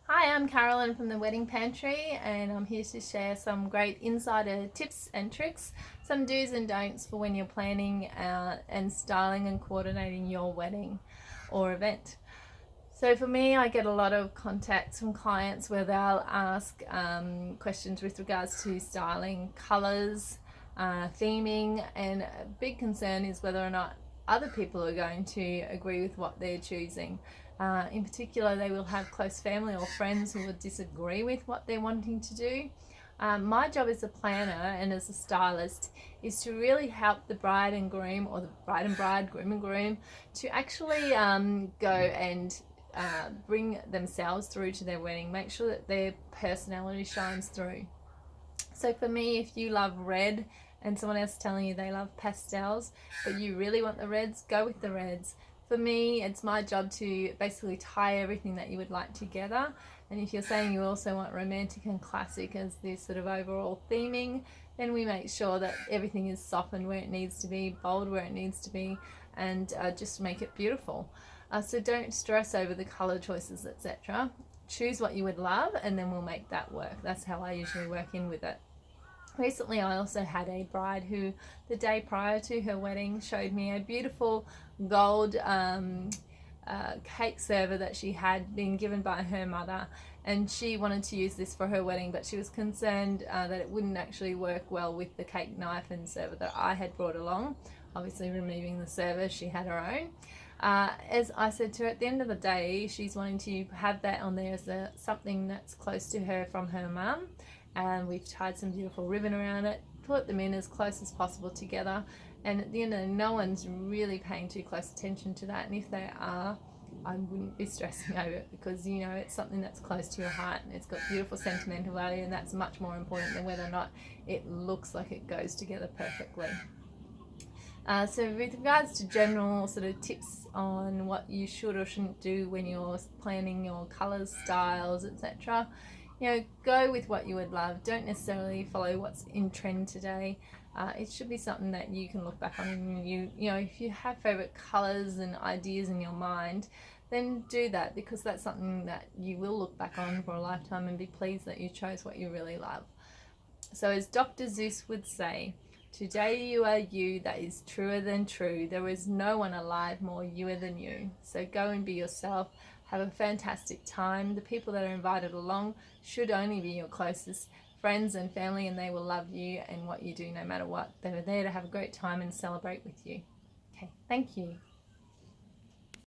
Hi, I'm Carolyn from the Wedding Pantry, and I'm here to share some great insider tips and tricks, some do's and don'ts for when you're planning and styling and coordinating your wedding or event. So for me, I get a lot of contacts from clients where they'll ask questions with regards to styling, colours, theming, and a big concern is whether or not other people are going to agree with what they're choosing. In particular, they will have close family or friends who will disagree with what they're wanting to do. My job as a planner and as a stylist is to really help the bride and groom, or the bride, groom and groom, to actually go and bring themselves through to their wedding, make sure that their personality shines through. So for me, if you love red and someone else is telling you they love pastels, but you really want the reds, go with the reds. For me, it's my job to basically tie everything that you would like together. And if you're saying you also want romantic and classic as this sort of overall theming, then we make sure that everything is softened where it needs to be, bold where it needs to be, and just make it beautiful. So don't stress over the color choices, etc. Choose what you would love, and then we'll make that work. That's how I usually work in with it. Recently, I also had a bride who, the day prior to her wedding, showed me a beautiful gold cake server that she had been given by her mother, and she wanted to use this for her wedding, but she was concerned that it wouldn't actually work well with the cake knife and server that I had brought along. Obviously, removing the server, she had her own. As I said to her, at the end of the day, she's wanting to have that on there as something that's close to her from her mum, and we've tied some beautiful ribbon around it, put them in as close as possible together, and at the end of the day, no one's really paying too close attention to that, and if they are, I wouldn't be stressing over it, because you know it's something that's close to your heart and it's got beautiful sentimental value, and that's much more important than whether or not it looks like it goes together perfectly. So with regards to general sort of tips on what you should or shouldn't do when you're planning your colours, styles, etc., go with what you would love. Don't necessarily follow what's in trend today. It should be something that you can look back on, and if you have favourite colours and ideas in your mind, then do that, because that's something that you will look back on for a lifetime and be pleased that you chose what you really love. So as Dr. Zeus would say, today you are you, that is truer than true. There is no one alive more youer than you. So go and be yourself. Have a fantastic time. The people that are invited along should only be your closest friends and family, and they will love you and what you do no matter what. They were there to have a great time and celebrate with you. Okay, thank you.